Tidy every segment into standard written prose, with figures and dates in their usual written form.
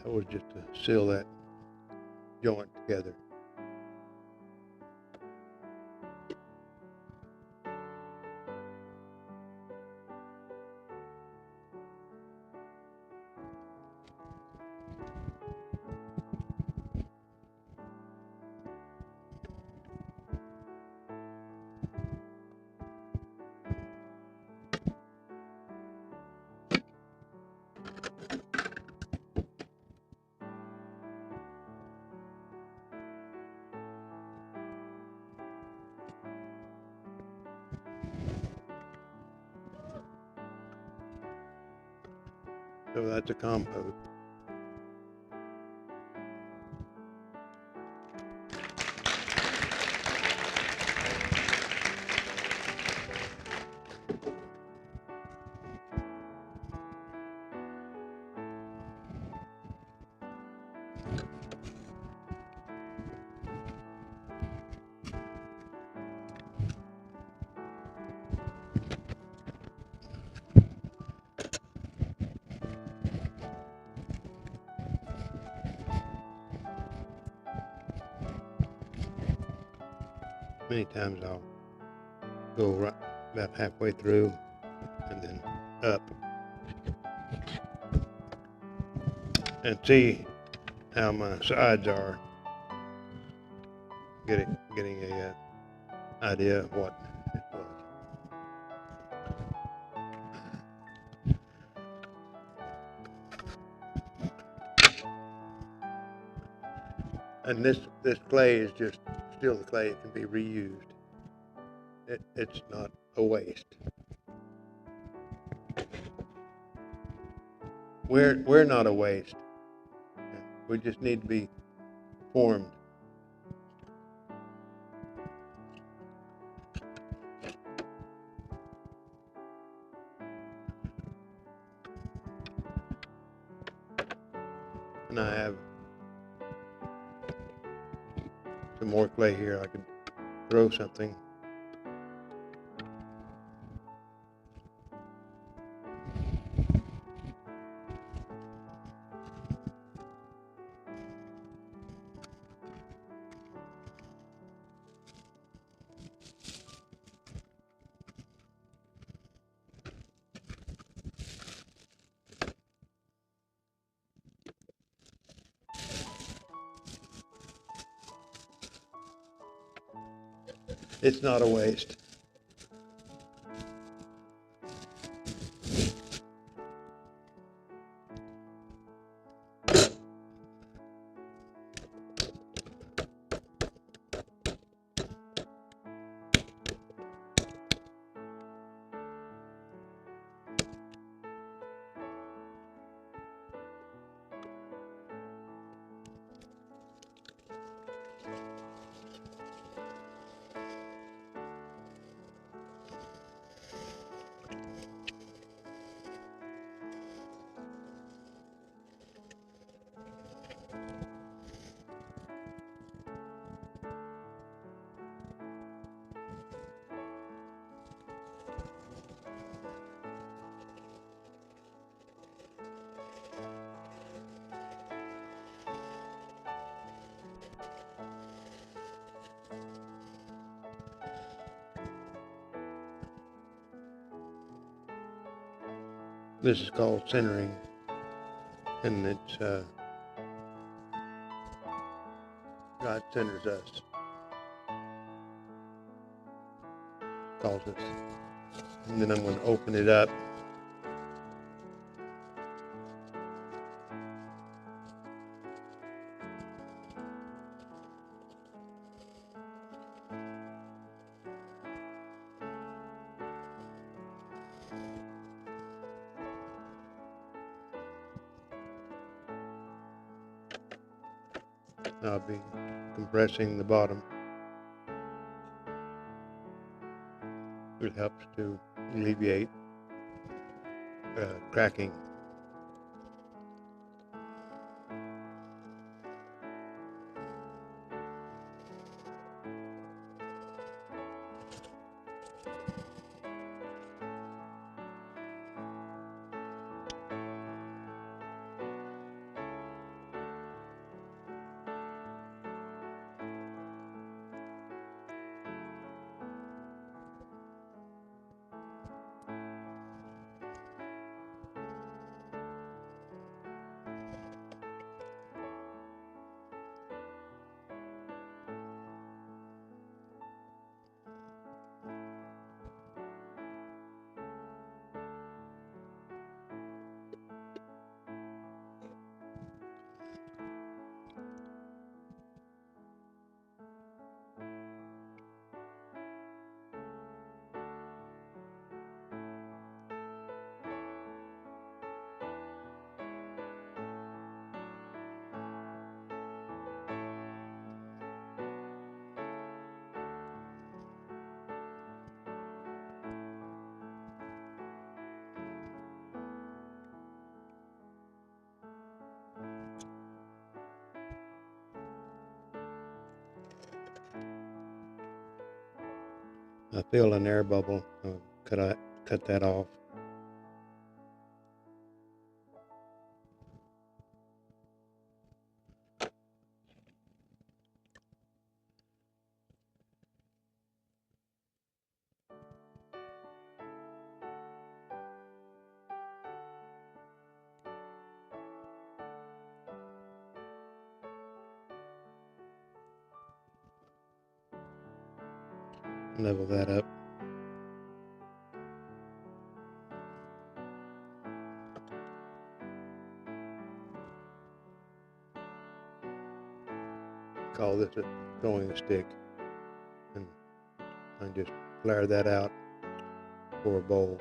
That was just to seal that joint together. So that's a compost. Many times I'll go right about halfway through and then up and see how my sides are, getting a idea of what it was. And this clay is just still the clay. It can be reused. It's not a waste. We're not a waste. We just need to be formed. And I have some more clay here. I could throw something. It's not a waste. This is called centering, and it's God centers us, calls us. And then I'm going to open it up. I'll be compressing the bottom. It helps to alleviate cracking. I feel an air bubble. Could I cut that off? Level that up. Call this a throwing stick, and I just flare that out for a bowl.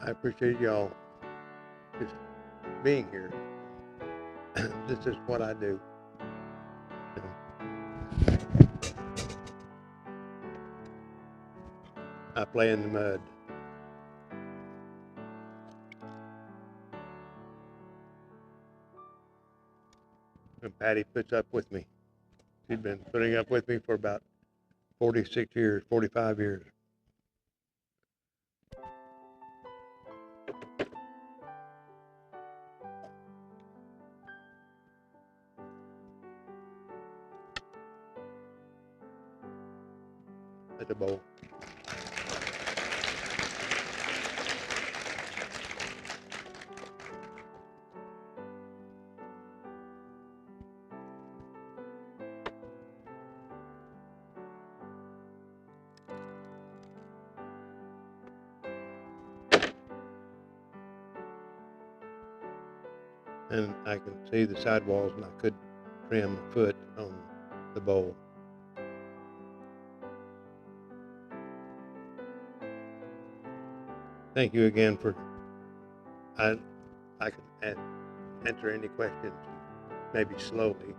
I appreciate y'all just being here. This is what I do. I play in the mud. And Patty puts up with me. She's been putting up with me for about 46 years, 45 years. At the bowl. And I can see the sidewalls, and I could trim a foot on the bowl. Thank you again for, I can answer any questions, maybe slowly.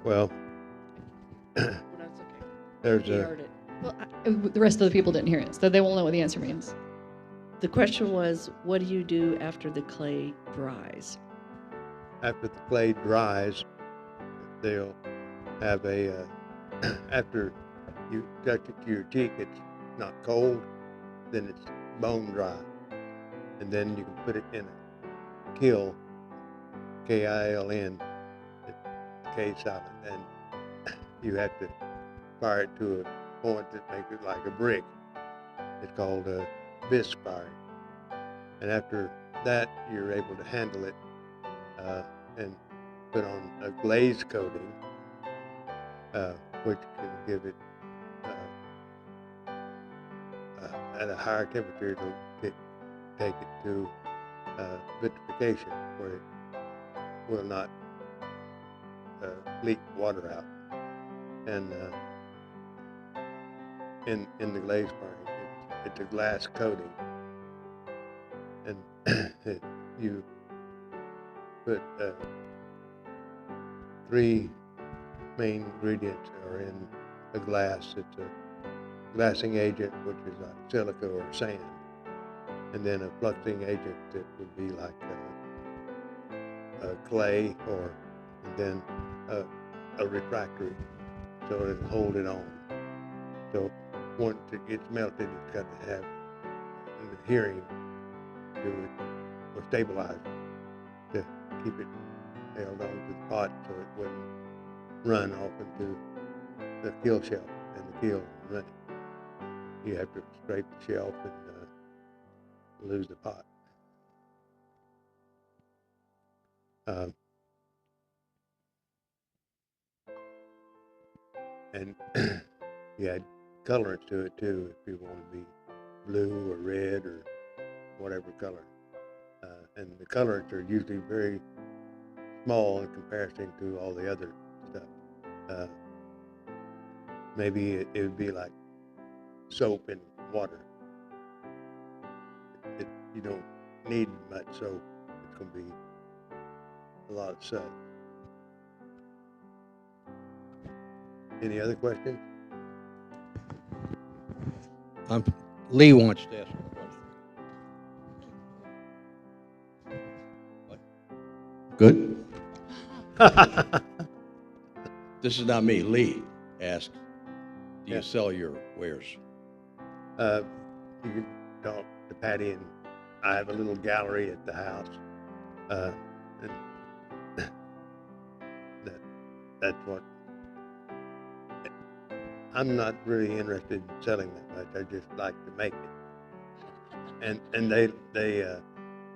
Well, Well, that's okay. there's You a, heard it. Well, the rest of the people didn't hear it, so they won't know what the answer means. The question was, what do you do after the clay dries? after the clay dries, they'll have a, after you touch it to your cheek, it's not cold, then it's bone dry. And then you can put it in a kiln, K-I-L-N, K silent, and you have to fire it to a point that makes it like a brick. It's called bisque firing. And after that, you're able to handle it and put on a glaze coating, which can give it at a higher temperature to take it to vitrification, where it will not leak water out. And in the glaze part. It's a glass coating, and you put three main ingredients are in a glass. It's a glassing agent, which is like silica or sand, and then a fluxing agent that would be like clay, and then a refractory, so it'll hold it on. So once it gets melted, it's got to have an adhering to it or stabilize it to keep it held onto the pot so it wouldn't run off into the kill shelf and the kiln and run it. You have to scrape the shelf and lose the pot. And you add colorants to it too if you want to be blue or red or whatever color. And the colorants are usually very small in comparison to all the other stuff. Maybe it would be like soap and water. You don't need much soap. It's going to be a lot of suds. Any other questions? Lee wants to ask a question. Good? This is not me. Lee asks, do you sell your wares? You can talk to Patty, and I have a little gallery at the house. And that's what. I'm not really interested in selling that much. I just like to make it, and they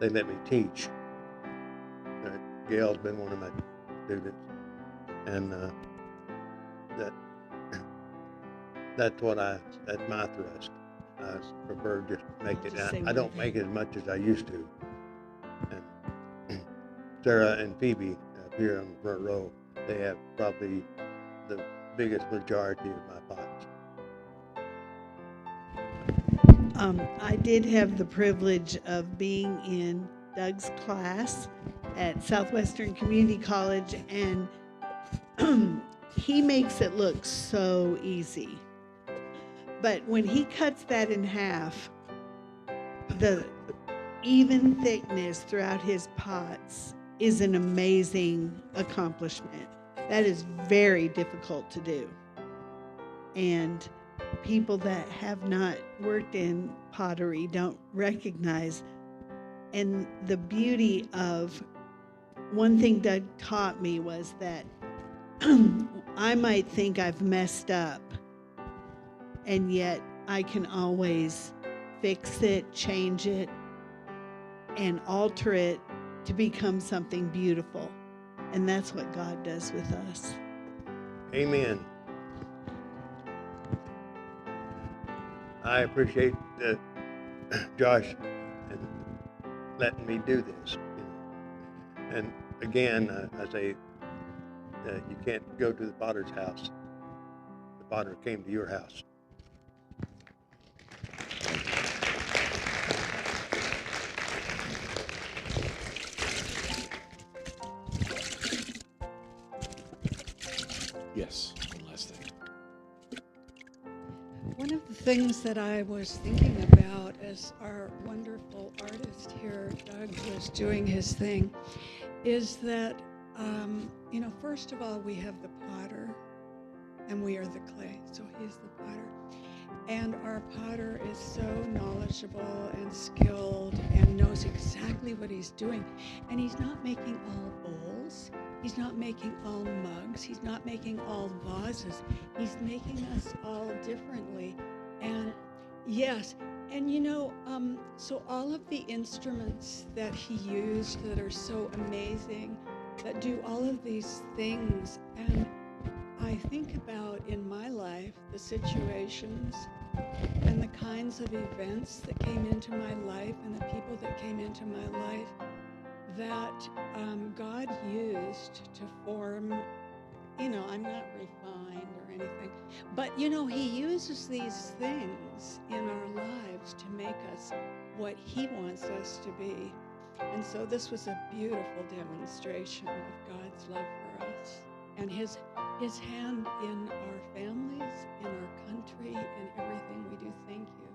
let me teach. Gail's been one of my students, and that's my thrust. I prefer just make it. I don't make as much as I used to. And Sarah and Phoebe up here on the front row, they have probably the biggest majority of my pots. I did have the privilege of being in Doug's class at Southwestern Community College, and he makes it look so easy. But when he cuts that in half, the even thickness throughout his pots is an amazing accomplishment. That is very difficult to do. And people that have not worked in pottery don't recognize. And the beauty of one thing Doug taught me was that I might think I've messed up, and yet I can always fix it, change it, and alter it to become something beautiful. And that's what God does with us. Amen. I appreciate Josh and letting me do this. And again, I say you can't go to the potter's house. The potter came to your house. Yes, one last thing. One of the things that I was thinking about as our wonderful artist here, Doug, was doing his thing, is that, first of all, we have the potter, and we are the clay, so he's the potter. And our potter is so knowledgeable and skilled and knows exactly what he's doing. And he's not making all bowls. He's not making all mugs. He's not making all vases. He's making us all differently. And yes, and so all of the instruments that he used that are so amazing, that do all of these things, and I think about in my life the situations and the kinds of events that came into my life and the people that came into my life that God used to form, I'm not refined or anything. But you know, he uses these things in our lives to make us what he wants us to be. And so this was a beautiful demonstration of God's love for us and his hand in our families, in our country, in everything we do. Thank you.